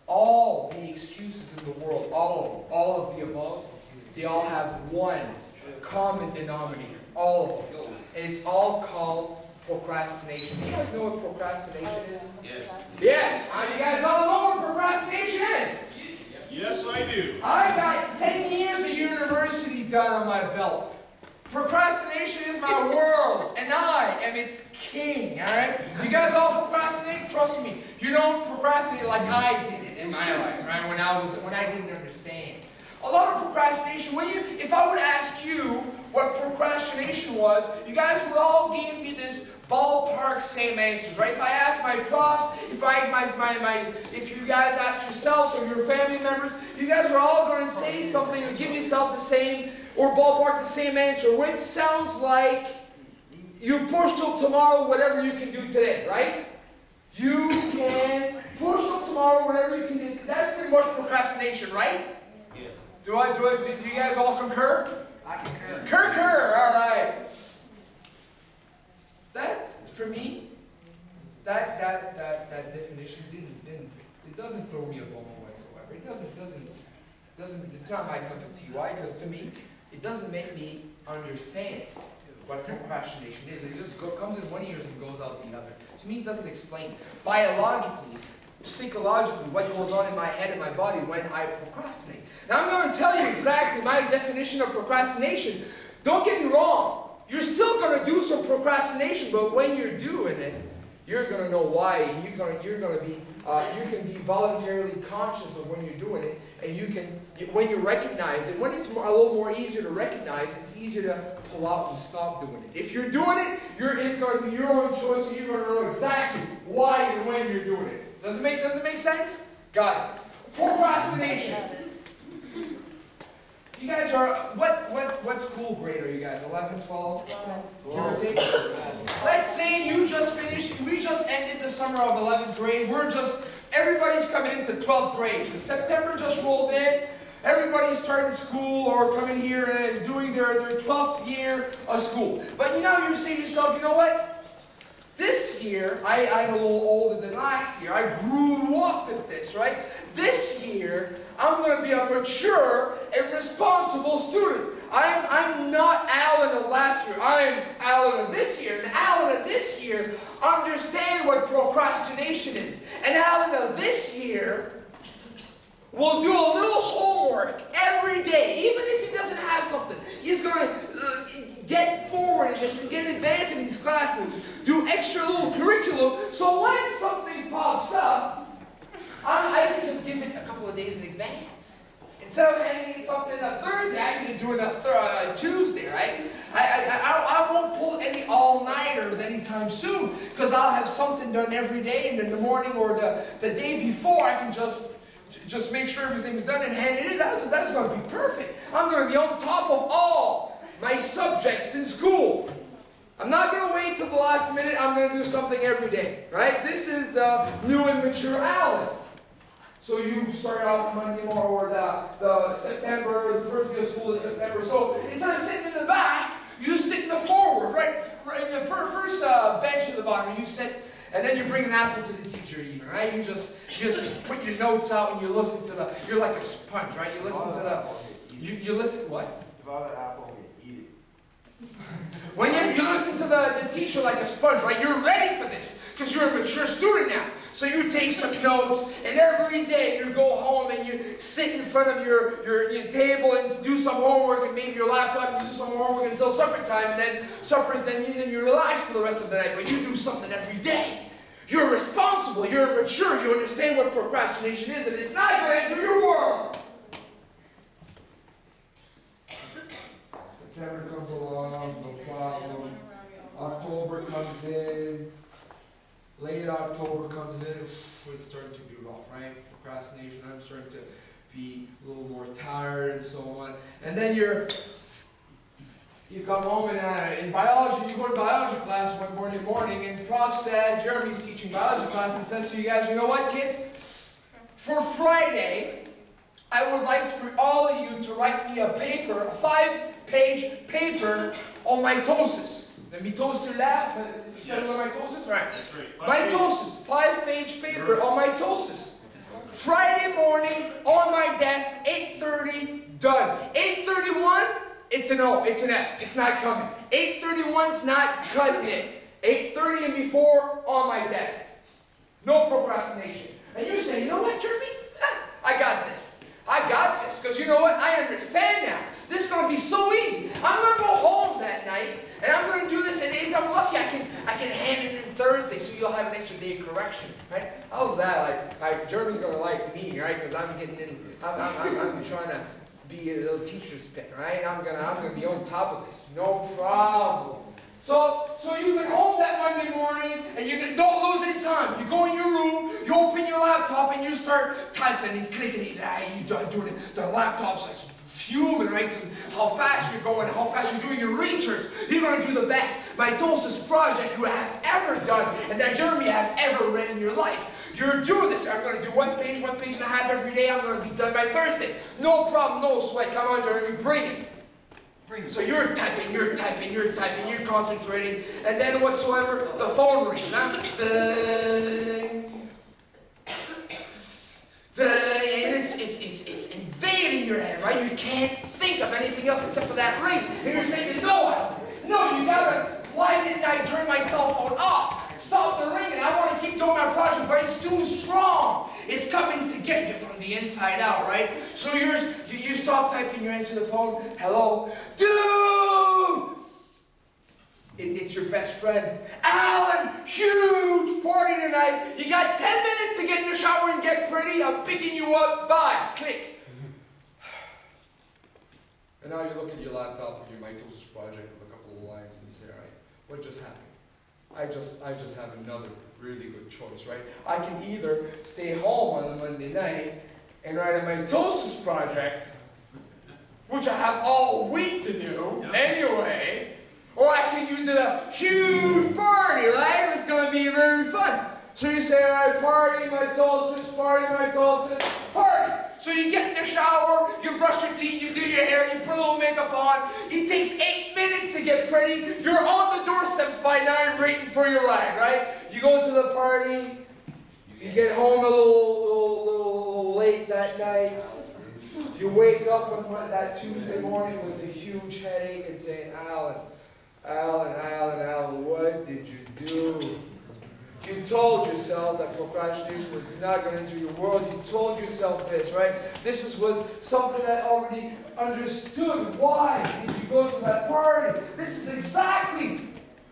all the excuses in the world, all of the above, they all have one common denominator. All of them. And it's all called procrastination. You guys know what procrastination is? Yes. Yes. How you guys all know what procrastination is? Yes, I do. I got 10 years of university done on my belt. Procrastination is my world, and I am its king, alright? You guys all procrastinate? Trust me, you don't procrastinate like I did it in my life, right? When I didn't understand. A lot of procrastination, if I would ask you what procrastination was, you guys would all give me this ballpark same answers, right? If I ask my profs, if you guys ask yourselves or your family members, you guys are all going to say something and give yourself the same or ballpark the same answer, which sounds like you push till tomorrow whatever you can do today, right? You can push till tomorrow whatever you can do. That's pretty much procrastination, right? Yes. Do you guys all concur? I concur. Concur, all right. That, for me, that definition it doesn't throw me a bone whatsoever. It doesn't, it's not my cup of tea. Why? Because to me, it doesn't make me understand what procrastination is. It just comes in one ear and goes out the other. To me, it doesn't explain biologically, psychologically, what goes on in my head and my body when I procrastinate. Now, I'm going to tell you exactly my definition of procrastination. Don't get me wrong. You're still going to do some procrastination, but when you're doing it, you're going to know why. And you can be voluntarily conscious of when you're doing it, and when you recognize it, when it's a little more easier to recognize, it's easier to pull out and stop doing it. If you're doing it, it's going to be your own choice, so you're going to know exactly why and when you're doing it. Does it make sense? Got it. Procrastination. You guys are, what school grade are you guys? 11, 12? Give or take? Let's say we just ended the summer of 11th grade. Everybody's coming into 12th grade. The September just rolled in. Everybody's starting school or coming here and doing their 12th year of school. But you're saying to yourself, you know what? This year, I'm a little older than last year. I grew up at this, right? This year, I'm going to be a mature and responsible student. I'm not Alain of last year. I'm Alain of this year. And Alain of this year understand what procrastination is. And Alain of this year will do a little homework every day, even if he doesn't have something. He's going to get forward in this and get advanced in these classes, do extra little curriculum, so when something pops up, I can just give it a couple of days in advance. Instead of handing it something on Thursday, I can do it on Tuesday, right? I won't pull any all-nighters anytime soon, because I'll have something done every day, and in the morning or the day before, I can just make sure everything's done and hand it in. That's going to be perfect. I'm going to be on top of all my subjects in school. I'm not going to wait till the last minute. I'm going to do something every day, right? This is the new and mature Alain. So you start out Monday morning or the September, the first day of school in September. So instead of sitting in the back, you sit in the forward, right in the first bench at the bottom. You sit, and then you bring an apple to the teacher even, right? You just put your notes out and you listen to you're like a sponge, right? You listen to you listen, what? If I have an apple, eat it. When you listen to the teacher like a sponge, right? You're ready for this because you're a mature student now. So you take some notes, and every day you go home and you sit in front of your table and do some homework, and maybe your laptop, and do some homework until supper time, and then then you relax for the rest of the night. But you do something every day. You're responsible. You're mature. You understand what procrastination is, and it's not going to enter your world. September comes along, no problem. October comes in. Late October comes in. It's starting to be rough, right? Procrastination. I'm starting to be a little more tired and so on. And then you come home and in biology, you go to biology class one morning, and Prof said, Jeremy's teaching biology class, and says to you guys, you know what, kids? For Friday, I would like for all of you to write me a 5-page paper on mitosis. The mitosis lab, you know mitosis? Right. That's right. Mitosis, 5-page paper on mitosis. Friday morning, on my desk, 8:30, done. 8:31, it's an O, it's an F, it's not coming. 8:31's not cutting it. 8:30 and before, on my desk. No procrastination. And you say, you know what, Jeremy? I got this. I got this. Because you know what? I understand now. This is going to be so easy. I'm going to go home that night, and I'm going to do this, and if I'm lucky, I can hand it in Thursday, so you'll have an extra day of correction, right? How's that? Like Jeremy's going to like me, right? Because I'm getting in, I'm trying to be a little teacher's pet, right? I'm gonna be on top of this. No problem. So you get home that Monday morning, and don't lose any time. You go in your room, you open your laptop, and you start typing and clicking. You start doing it. The laptop's like fuming, right? Because how fast you're going, how fast you're doing your research. You're going to do the best mitosis project you have ever done, and that Jeremy have ever read in your life. You're doing this. I'm going to do one page and a half every day. I'm going to be done by Thursday. No problem, no sweat. Come on, Jeremy, bring it. So you're typing, you're concentrating, and then whatsoever, the phone rings, huh? Ding. Ding. And it's invading your head, right? You can't think of anything else except for that ring. And you're saying, no, you gotta, why didn't I turn my cell phone off? Stop the ringing. I want to keep doing my project, but it's too strong. It's coming to get you from the inside out, right? So you stop typing, you answer the phone. Hello? Dude! It's your best friend. Alan, huge party tonight. You got 10 minutes to get in the shower and get pretty. I'm picking you up. Bye. Click. And now you look at your laptop with your mitosis project with a couple of lines and you say, all right, what just happened? I just have another really good choice, right? I can either stay home on a Monday night and write a mitosis project, which I have all week to do anyway, or I can use a huge party, right? It's going to be very fun. So you say, all right, party, mitosis, party. So you get in the shower, you brush your teeth, you do your hair, you put a little makeup on. It takes 8 minutes to get pretty. You're on the doorsteps by 9 waiting for your ride, right? You go to the party, you get home a little late that night. You wake up with that Tuesday morning with a huge headache and saying, Alan, what did you do? You told yourself that procrastination was not going to enter your world. You told yourself this, right? This was something that already understood. Why did you go to that party? This is exactly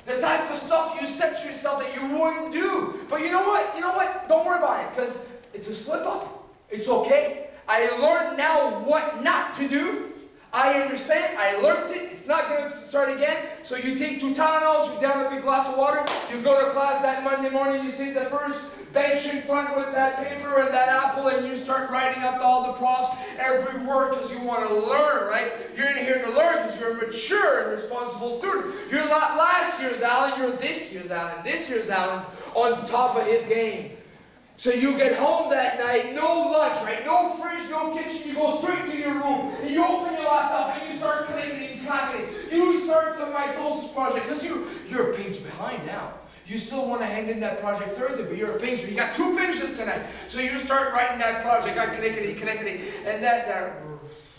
the type of stuff you said to yourself that you wouldn't do. But you know what? Don't worry about it, because it's a slip-up. It's okay. I learned now what not to do. I understand. I learned it. It's not going to start again. So you take 2 Tylenols, you down a big glass of water, you go to class that Monday morning, you sit the first bench in front with that paper and that apple, and you start writing up all the profs, every word, because you want to learn, right? You're in here to learn because you're a mature and responsible student. You're not last year's Alain, you're this year's Alain. This year's Alain's on top of his game. So you get home that night, no lunch, right? No fridge, no kitchen. You go straight to your room, and you open your laptop, and you start clicking and clacking. You start some mitosis project, because you're a page behind now. You still want to hand in that project Thursday, but you're a pager. You got 2 pages tonight. So you start writing that project, clickety, and that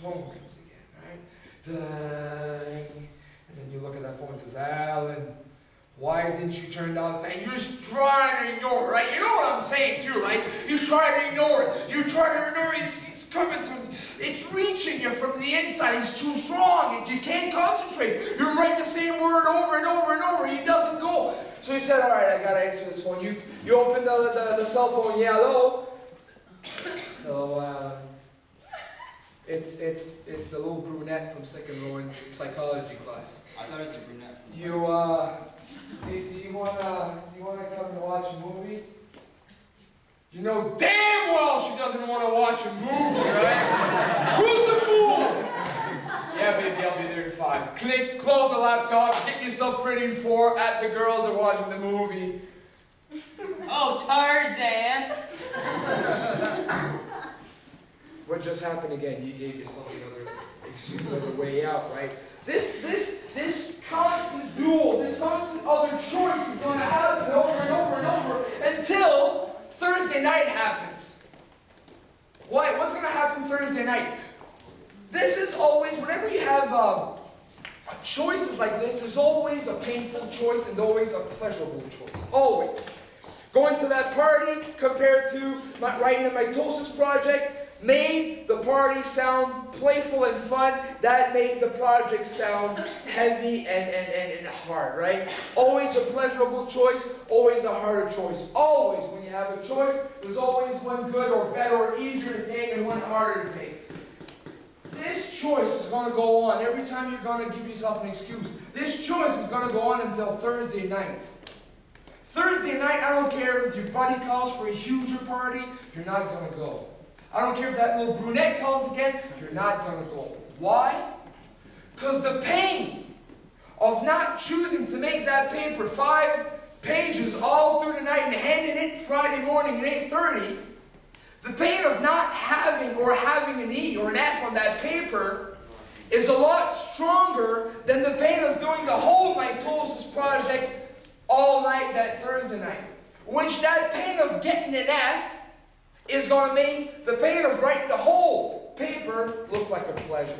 phone rings again, right? Ding. And then you look at that phone and says, Alan, why didn't you turn down the fan? You're just trying to ignore it, right? You know what I'm saying too, right? You try to ignore it. You try to ignore it. It's coming from, it's reaching you from the inside. It's too strong. You can't concentrate. You're writing the same word over and over and over. It doesn't go. So he said, all right, I got to answer this phone. You open the cell phone. Yeah, hello? Hello, it's the little brunette from second row in psychology class. I thought it was a brunette. Do you wanna come and watch a movie? You know damn well she doesn't want to watch a movie, right? Who's the fool? Yeah, baby, I'll be there in 5. Click, close the laptop, get yourself pretty in 4. At the girls are watching the movie. Oh, Tarzan! What just happened again? You gave yourself another way out, right? This constant duel, this constant other choice is going to happen over and over and over until Thursday night happens. Why Thursday night. This is always, whenever you have choices like this, there's always a painful choice and always a pleasurable choice. Always. Going to that party compared to writing a mitosis project made the party sound playful and fun. That made the project sound heavy and hard, right? Always a pleasurable choice, always a harder choice. Always, when you have a choice, there's always one good or better or easier to take and one harder to take. This choice is going to go on every time you're going to give yourself an excuse. This choice is going to go on until Thursday night. Thursday night, I don't care if your buddy calls for a huger party, you're not going to go. I don't care if that little brunette calls again, you're not going to go. Why? Because the pain of not choosing to make that paper 5 pages all through the night and handing it Friday morning at 8:30, the pain of not having or having an E or an F on that paper is a lot stronger than the pain of doing the whole mitosis project all night that Thursday night. Which that pain of getting an F is going to make the pain of writing the whole paper look like a pleasure.